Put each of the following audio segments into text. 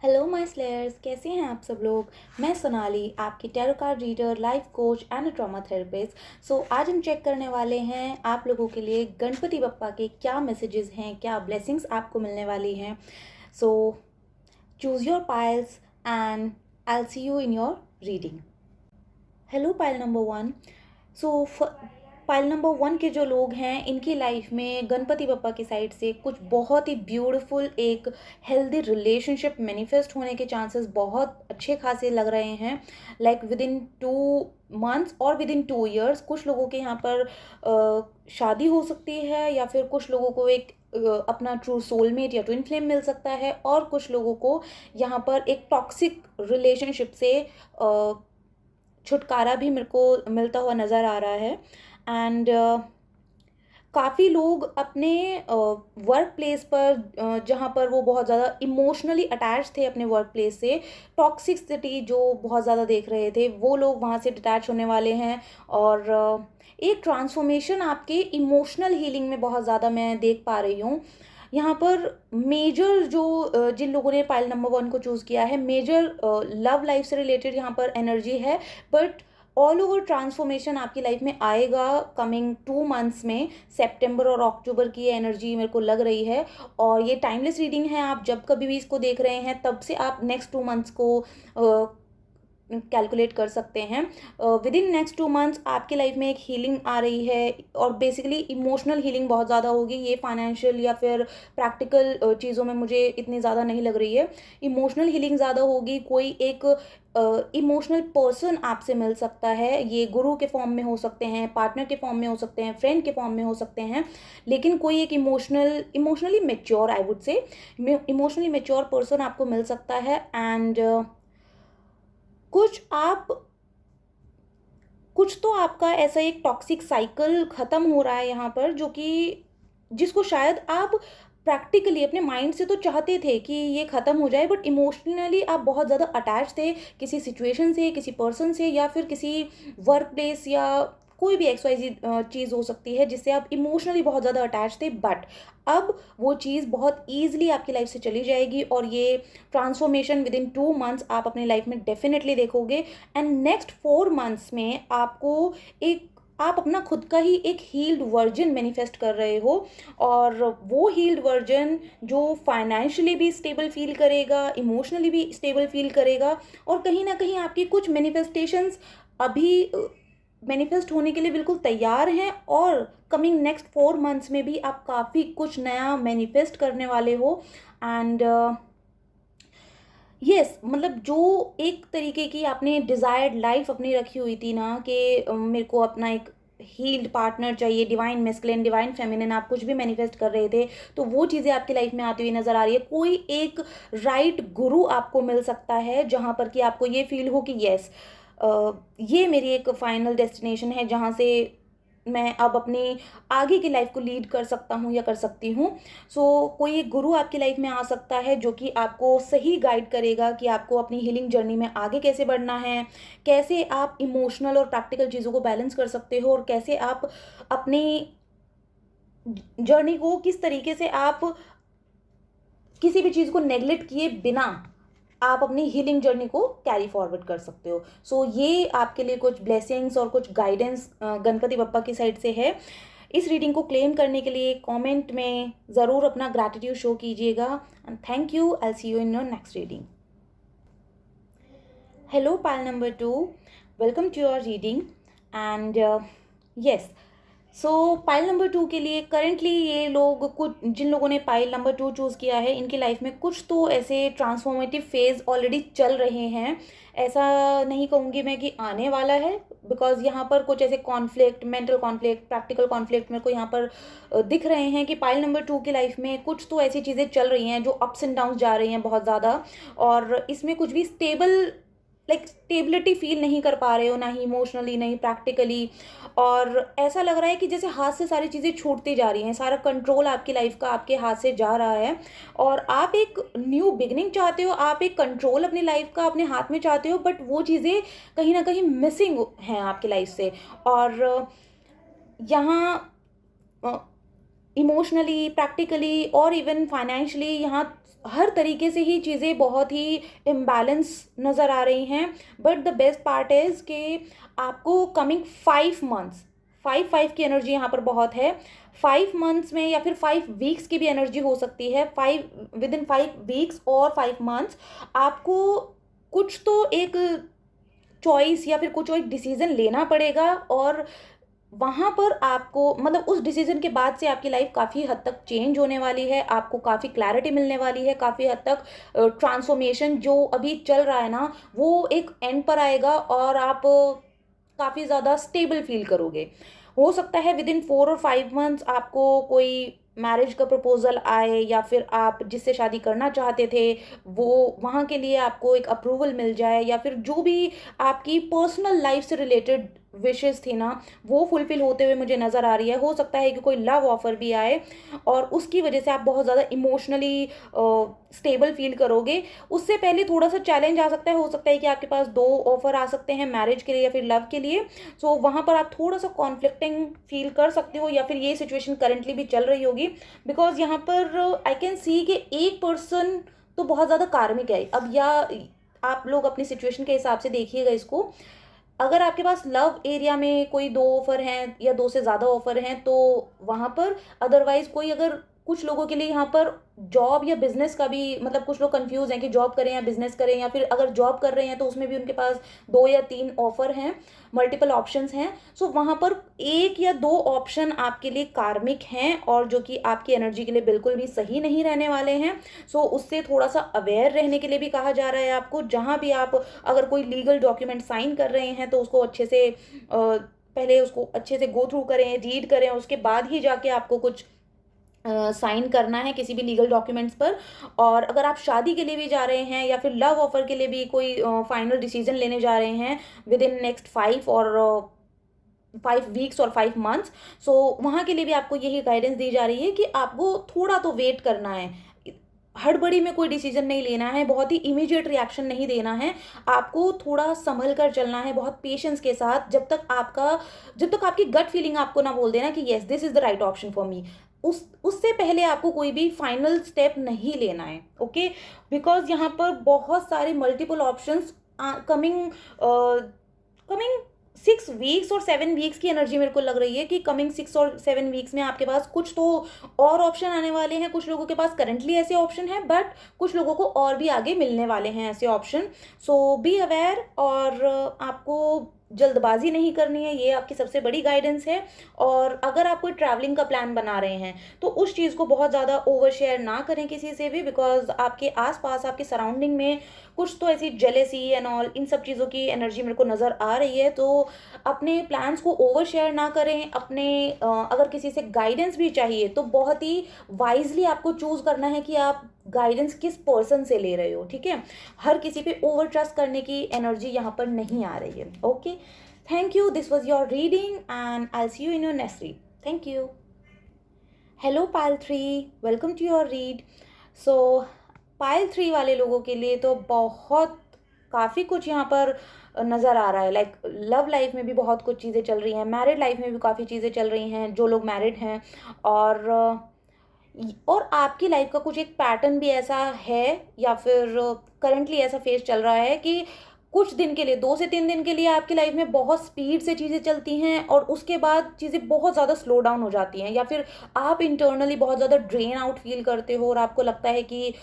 Hello my slayers, कैसे हैं आप सब लोग। मैं सोनाली, आपकी tarot card reader, life coach and trauma therapist. आज हम चेक करने वाले हैं आप लोगों के लिए गणपति बप्पा के क्या मैसेजेस हैं, क्या ब्लेसिंग्स आपको मिलने वाली हैं। सो choose your piles and I will see you in your reading. Hello pile number 1। So pile number 1 के जो लोग हैं, इनकी लाइफ में गणपति बप्पा की साइड से कुछ बहुत ही ब्यूटीफुल एक हेल्दी रिलेशनशिप मैनिफेस्ट होने के चांसेस बहुत अच्छे खासे लग रहे हैं। लाइक विद इन 2 मंथ्स और विद इन 2 ईयर्स कुछ लोगों के यहाँ पर शादी हो सकती है, या फिर कुछ लोगों को एक अपना ट्रू सोलमेट या ट्विन फ्लेम मिल सकता है, और कुछ लोगों को यहाँ पर एक टॉक्सिक रिलेशनशिप से छुटकारा भी मेरे को मिलता हुआ नज़र आ रहा है। एंड काफ़ी लोग अपने वर्क प्लेस पर जहाँ पर वो बहुत ज़्यादा इमोशनली अटैच थे अपने वर्क प्लेस से, टॉक्सिसिटी जो बहुत ज़्यादा देख रहे थे, वो लोग वहाँ से डिटैच होने वाले हैं। और एक ट्रांसफॉर्मेशन आपके इमोशनल हीलिंग में बहुत ज़्यादा मैं देख पा रही हूँ यहाँ पर। मेजर जो जिन लोगों ने पाइल नंबर 1 को चूज़ किया है, मेजर लव लाइफ से रिलेटेड यहाँ पर एनर्जी है। बट ऑल ओवर ट्रांसफॉर्मेशन आपकी लाइफ में आएगा कमिंग 2 मंथ्स में। सितंबर और अक्टूबर की एनर्जी मेरे को लग रही है। और ये टाइमलेस रीडिंग है, आप जब कभी भी इसको देख रहे हैं तब से आप नेक्स्ट 2 मंथ्स को कैलकुलेट कर सकते हैं। विद इन नेक्स्ट 2 मंथ्स आपकी लाइफ में एक हीलिंग आ रही है, और बेसिकली इमोशनल हीलिंग बहुत ज़्यादा होगी। ये फाइनेंशियल या फिर प्रैक्टिकल चीज़ों में मुझे इतनी ज़्यादा नहीं लग रही है। इमोशनल हीलिंग ज़्यादा होगी। कोई एक इमोशनल पर्सन आपसे मिल सकता है, ये गुरु के फॉर्म में हो सकते हैं, पार्टनर के फॉर्म में हो सकते हैं, फ्रेंड के फॉर्म में हो सकते हैं। लेकिन कोई एक emotionally mature, I would say emotionally mature person आपको मिल सकता है। एंड कुछ तो आपका ऐसा एक टॉक्सिक साइकिल ख़त्म हो रहा है यहाँ पर, जो कि जिसको शायद आप प्रैक्टिकली अपने माइंड से तो चाहते थे कि ये ख़त्म हो जाए, बट इमोशनली आप बहुत ज़्यादा अटैच थे किसी सिचुएशन से, किसी पर्सन से, या फिर किसी वर्क प्लेस, या कोई भी XYZ चीज़ हो सकती है जिससे आप इमोशनली बहुत ज़्यादा अटैच थे। बट अब वो चीज़ बहुत ईजिली आपकी लाइफ से चली जाएगी, और ये ट्रांसफॉर्मेशन विद इन 2 मंथ्स आप अपनी लाइफ में डेफिनेटली देखोगे। एंड नेक्स्ट 4 मंथ्स में आपको एक आप अपना खुद का ही एक हील्ड वर्जन मैनिफेस्ट कर रहे हो, और वो हील्ड वर्जन जो फाइनेंशियली भी स्टेबल फील करेगा, इमोशनली भी स्टेबल फील करेगा, और कहीं ना कहीं आपकी कुछ मैनिफेस्टेशंस अभी मैनिफेस्ट होने के लिए बिल्कुल तैयार हैं। और कमिंग नेक्स्ट 4 मंथ्स में भी आप काफ़ी कुछ नया मैनिफेस्ट करने वाले हो। एंड यस, मतलब जो एक तरीके की आपने डिज़ायर्ड लाइफ अपनी रखी हुई थी ना, कि मेरे को अपना एक हील्ड पार्टनर चाहिए, डिवाइन मेस्कुलिन, डिवाइन फेमिनिन, आप कुछ भी मैनिफेस्ट कर रहे थे, तो वो चीज़ें आपकी लाइफ में आती हुई नज़र आ रही है। कोई एक राइट गुरु आपको मिल सकता है जहाँ पर कि आपको ये फील हो कि यस, ये मेरी एक फाइनल डेस्टिनेशन है जहाँ से मैं अब अपनी आगे की लाइफ को लीड कर सकता हूँ या कर सकती हूँ। कोई एक गुरु आपकी लाइफ में आ सकता है जो कि आपको सही गाइड करेगा कि आपको अपनी हीलिंग जर्नी में आगे कैसे बढ़ना है, कैसे आप इमोशनल और प्रैक्टिकल चीज़ों को बैलेंस कर सकते हो, और कैसे आप अपनी जर्नी को किस तरीके से आप किसी भी चीज़ को नेग्लेक्ट किए बिना आप अपनी हीलिंग जर्नी को कैरी फॉरवर्ड कर सकते हो। ये आपके लिए कुछ ब्लेसिंग्स और कुछ गाइडेंस गणपति बप्पा की साइड से है। इस रीडिंग को क्लेम करने के लिए कमेंट में ज़रूर अपना ग्रैटिट्यूड शो कीजिएगा। And thank you, I see you in your next reading. Hello pile number 2, welcome to your reading. And yes, pile number 2 के लिए करेंटली ये लोग, कुछ जिन लोगों ने पाइल नंबर 2 चूज़ किया है, इनकी लाइफ में कुछ तो ऐसे ट्रांसफॉर्मेटिव फेज ऑलरेडी चल रहे हैं। ऐसा नहीं कहूँगी मैं कि आने वाला है, बिकॉज यहाँ पर कुछ ऐसे conflict, mental conflict, practical conflict मेरे को यहाँ पर दिख रहे हैं कि पाइल नंबर 2 की लाइफ में कुछ तो ऐसी चीज़ें चल रही हैं जो अप्स एंड डाउन जा रही हैं बहुत ज़्यादा, और इसमें कुछ भी स्टेबिलिटी फील नहीं कर पा रहे हो, ना ही इमोशनली, नहीं प्रैक्टिकली। और ऐसा लग रहा है कि जैसे हाथ से सारी चीज़ें छूटती जा रही हैं, सारा कंट्रोल आपकी लाइफ का आपके हाथ से जा रहा है, और आप एक न्यू बिगनिंग चाहते हो, आप एक कंट्रोल अपनी लाइफ का अपने हाथ में चाहते हो, बट वो चीज़ें कहीं ना कहीं मिसिंग हैं आपकी लाइफ से। और यहाँ इमोशनली, प्रैक्टिकली और इवन फाइनेंशियली यहाँ हर तरीके से ही चीज़ें बहुत ही इम्बैलेंस नज़र आ रही हैं। But the best part is कि आपको कमिंग 5 मंथ्स, 5 की एनर्जी यहाँ पर बहुत है। 5 मंथ्स में या फिर 5 वीक्स की भी एनर्जी हो सकती है। 5 वीक्स और 5 मंथ्स आपको कुछ तो एक चॉइस या फिर कुछ एक डिसीजन लेना पड़ेगा, और वहाँ पर आपको मतलब उस डिसीजन के बाद से आपकी लाइफ काफ़ी हद तक चेंज होने वाली है, आपको काफ़ी क्लैरिटी मिलने वाली है, काफ़ी हद तक ट्रांसफॉर्मेशन जो अभी चल रहा है ना, वो एक एंड पर आएगा और आप काफ़ी ज़्यादा स्टेबल फील करोगे। हो सकता है विद इन 4 और 5 मंथ्स आपको कोई मैरिज का प्रपोजल आए, या फिर आप जिससे शादी करना चाहते थे वो वहाँ के लिए आपको एक अप्रूवल मिल जाए, या फिर जो भी आपकी पर्सनल लाइफ से रिलेटेड विशेस थी ना, वो फुलफिल होते हुए मुझे नज़र आ रही है। हो सकता है कि कोई लव ऑफ़र भी आए और उसकी वजह से आप बहुत ज़्यादा इमोशनली स्टेबल फील करोगे। उससे पहले थोड़ा सा चैलेंज आ सकता है, हो सकता है कि आपके पास 2 ऑफ़र आ सकते हैं मैरिज के लिए या फिर लव के लिए। सो वहाँ पर आप थोड़ा सा कॉन्फ्लिक्टिंग फील कर सकते हो, या फिर ये सिचुएशन करंटली भी चल रही होगी। बिकॉज यहाँ पर आई कैन सी कि एक पर्सन तो बहुत ज़्यादा कार्मिक है अब, या आप लोग अपनी सिचुएशन के हिसाब से देखिएगा इसको। अगर आपके पास लव एरिया में कोई 2 ऑफ़र हैं या 2 से ज़्यादा ऑफ़र हैं तो वहाँ पर, अदरवाइज़ कोई अगर कुछ लोगों के लिए यहाँ पर जॉब या बिज़नेस का भी, मतलब कुछ लोग कंफ्यूज़ हैं कि जॉब करें या बिज़नेस करें, या फिर अगर जॉब कर रहे हैं तो उसमें भी उनके पास 2 या 3 ऑफ़र हैं, मल्टीपल ऑप्शंस हैं। सो वहाँ पर 1 या 2 ऑप्शन आपके लिए कार्मिक हैं और जो कि आपकी एनर्जी के लिए बिल्कुल भी सही नहीं रहने वाले हैं। सो उससे थोड़ा-सा अवेयर रहने के लिए भी कहा जा रहा है आपको। जहाँ भी आप अगर कोई लीगल डॉक्यूमेंट साइन कर रहे हैं तो उसको अच्छे से पहले उसको अच्छे से गो थ्रू करें, रीड करें, उसके बाद ही जाके आपको कुछ साइन करना है किसी भी लीगल डॉक्यूमेंट्स पर। और अगर आप शादी के लिए भी जा रहे हैं या फिर लव ऑफ़र के लिए भी कोई फाइनल डिसीजन लेने जा रहे हैं विद इन नेक्स्ट 5 वीक्स और 5 मंथ्स, सो वहाँ के लिए भी आपको यही गाइडेंस दी जा रही है कि आपको थोड़ा तो वेट करना है। हड़बड़ी में कोई डिसीजन नहीं लेना है, बहुत ही इमीडिएट रिएक्शन नहीं देना है। आपको थोड़ा संभल कर चलना है, बहुत पेशेंस के साथ, जब तक आपकी गट फीलिंग आपको ना बोल देना कि yes this is the right option for me, उससे पहले आपको कोई भी फाइनल स्टेप नहीं लेना है, ओके? बिकॉज़ यहाँ पर बहुत सारे multiple options coming coming 6 weeks और 7 वीक्स की एनर्जी मेरे को लग रही है कि कमिंग 6 और 7 वीक्स में आपके पास कुछ तो और ऑप्शन आने वाले हैं। कुछ लोगों के पास करंटली ऐसे ऑप्शन हैं, बट कुछ लोगों को और भी आगे मिलने वाले हैं ऐसे ऑप्शन। सो बी अवेयर, और आपको जल्दबाजी नहीं करनी है, ये आपकी सबसे बड़ी गाइडेंस है। और अगर आप कोई ट्रैवलिंग का प्लान बना रहे हैं तो उस चीज़ को बहुत ज़्यादा ओवर शेयर ना करें किसी से भी, बिकॉज आपके आसपास आपके सराउंडिंग में कुछ तो ऐसी जेलेसी एंड ऑल इन सब चीज़ों की एनर्जी मेरे को नज़र आ रही है। तो अपने प्लान्स को ओवर शेयर ना करें। अगर किसी से गाइडेंस भी चाहिए तो बहुत ही वाइजली आपको चूज़ करना है कि आप गाइडेंस किस पर्सन से ले रहे हो, ठीक है? हर किसी पे ओवर ट्रस्ट करने की एनर्जी यहाँ पर नहीं आ रही है, okay? Thank you, this was your reading and I see you in your next read. Thank you. Hello Payal 3, welcome to your read. So Payal 3 वाले लोगों के लिए तो बहुत काफ़ी कुछ यहाँ पर नज़र आ रहा है। लाइक लव लाइफ में भी बहुत कुछ चीज़ें चल रही हैं, मैरिड लाइफ में भी काफ़ी चीज़ें चल रही हैं जो लोग मैरिड हैं। और और आपकी लाइफ का कुछ एक पैटर्न भी ऐसा है, या फिर करंटली ऐसा फेज चल रहा है कि कुछ दिन के लिए, 2 से 3 दिन के लिए आपकी लाइफ में बहुत स्पीड से चीज़ें चलती हैं और उसके बाद चीज़ें बहुत ज़्यादा स्लो डाउन हो जाती हैं, या फिर आप इंटरनली बहुत ज़्यादा ड्रेन आउट फील करते हो और आपको लगता है कि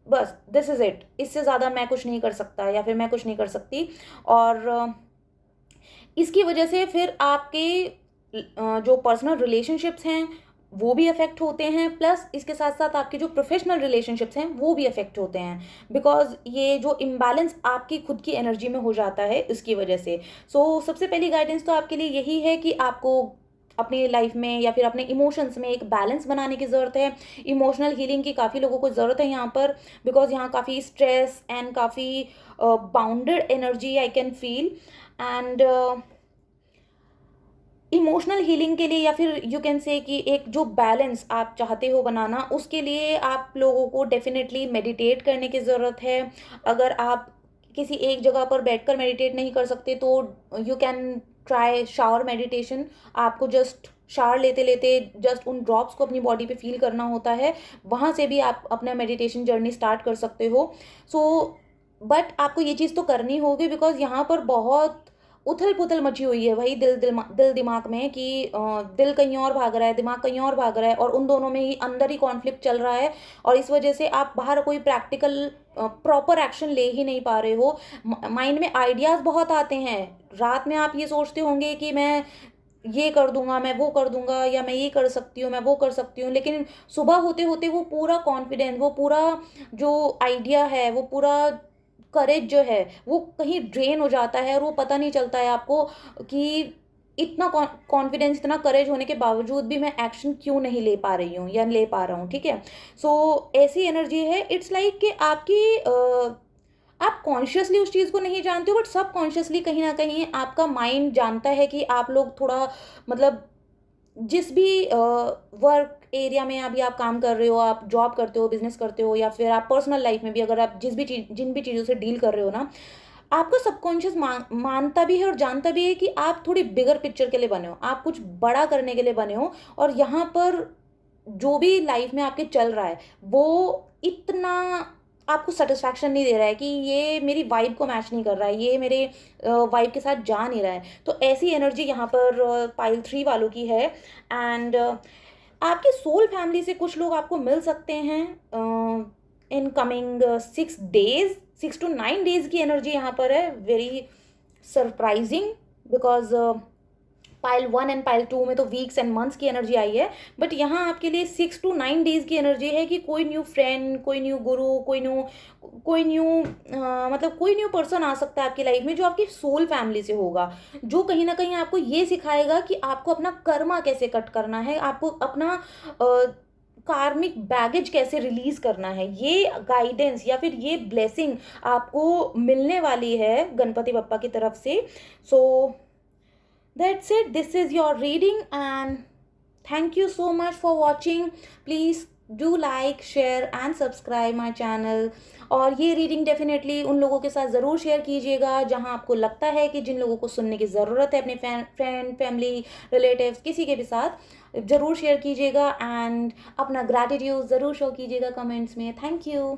बस दिस इज़ इट, इससे ज़्यादा मैं कुछ नहीं कर सकता या फिर मैं कुछ नहीं कर सकती। और इसकी वजह से फिर आपके जो पर्सनल रिलेशनशिप्स हैं वो भी अफेक्ट होते हैं, प्लस इसके साथ साथ आपके जो प्रोफेशनल रिलेशनशिप्स हैं वो भी अफेक्ट होते हैं, बिकॉज ये जो इम्बैलेंस आपकी खुद की एनर्जी में हो जाता है इसकी वजह से। सो सबसे पहली गाइडेंस तो आपके लिए यही है कि आपको अपनी लाइफ में या फिर अपने इमोशंस में एक बैलेंस बनाने की ज़रूरत है। इमोशनल हीलिंग की काफ़ी लोगों को ज़रूरत है यहाँ पर, बिकॉज यहाँ काफ़ी स्ट्रेस एंड काफ़ी bounded energy I can feel. And emotional healing के लिए, या फिर यू कैन से कि एक जो बैलेंस आप चाहते हो बनाना, उसके लिए आप लोगों को डेफिनेटली मेडिटेट करने की ज़रूरत है। अगर आप किसी एक जगह पर बैठकर मेडिटेट नहीं कर सकते तो you can try shower meditation. आपको जस्ट शावर लेते लेते जस्ट उन ड्रॉप्स को अपनी बॉडी पे फील करना होता है, वहाँ से भी आप अपना मेडिटेशन जर्नी स्टार्ट कर सकते हो। सो बट आपको ये चीज़ तो करनी होगी, बिकॉज़ यहाँ पर बहुत उथल-पुथल मची हुई है वही दिल दिमाग में कि दिल कहीं और भाग रहा है, दिमाग कहीं और भाग रहा है, और उन दोनों में ही अंदर ही कॉन्फ्लिक्ट चल रहा है, और इस वजह से आप बाहर कोई प्रैक्टिकल प्रॉपर एक्शन ले ही नहीं पा रहे हो। माइंड में आइडियाज़ बहुत आते हैं। रात में आप ये सोचते होंगे कि मैं ये कर दूँगा, मैं वो कर दूँगा, या मैं ये कर सकती हूँ, मैं वो कर सकती हूँ, लेकिन सुबह होते-होते वो पूरा कॉन्फिडेंस, वो पूरा जो आइडिया है, वो पूरा करेज जो है, वो कहीं ड्रेन हो जाता है, और वो पता नहीं चलता है आपको कि इतना कॉन्फिडेंस, इतना करेज होने के बावजूद भी मैं एक्शन क्यों नहीं ले पा रही हूँ या ले पा रहा हूँ, ठीक है? सो ऐसी एनर्जी है, इट्स लाइक कि आपकी आप कॉन्शियसली उस चीज़ को नहीं जानते हो, बट सबकॉन्शियसली कहीं न कहीं आपका माइंड जानता है कि आप लोग थोड़ा, मतलब जिस भी वर्क एरिया में अभी आप काम कर रहे हो, आप जॉब करते हो, बिज़नेस करते हो, या फिर आप पर्सनल लाइफ़ में भी अगर आप जिन भी चीज़ों से डील कर रहे हो ना, आपका सबकॉन्शियस मानता भी है और जानता भी है कि आप थोड़ी बिगर पिक्चर के लिए बने हो, आप कुछ बड़ा करने के लिए बने हो, और यहाँ पर जो भी लाइफ़ में आपके चल रहा है, वो इतना आपको सैटिस्फैक्शन नहीं दे रहा है कि ये मेरी वाइब को मैच नहीं कर रहा है, ये मेरे वाइब के साथ जा नहीं रहा है। तो ऐसी एनर्जी यहाँ पर पाइल 3 वालों की है। एंड आपकी सोल फैमिली से कुछ लोग आपको मिल सकते हैं in coming 6 days, 6 to 9 days की एनर्जी यहाँ पर है, very surprising, because pile 1 and pile 2 में तो वीक्स एंड मंथ्स की एनर्जी आई है, बट यहाँ आपके लिए 6 टू 9 डेज़ की एनर्जी है कि कोई न्यू फ्रेंड, कोई न्यू गुरु, कोई न्यू मतलब कोई न्यू पर्सन आ सकता है आपकी लाइफ में, जो आपकी सोल फैमिली से होगा, जो कहीं न कहीं आपको ये सिखाएगा कि आपको अपना कर्मा कैसे कट करना है, आपको अपना कार्मिक बैगेज कैसे रिलीज़ करना है। ये गाइडेंस या फिर ये ब्लेसिंग आपको मिलने वाली है गणपति बप्पा की तरफ से। सो that's it. This is your reading, and thank you so much for watching. Please do like, share and subscribe my channel. और ये रीडिंग डेफिनेटली उन लोगों के साथ ज़रूर शेयर कीजिएगा जहाँ आपको लगता है कि जिन लोगों को सुनने की ज़रूरत है, अपने फ्रेंड, फैमिली, रिलेटिव्स, किसी के भी साथ ज़रूर शेयर कीजिएगा, एंड अपना ग्रैटिट्यूड ज़रूर शो कीजिएगा कमेंट्स में। Thank you.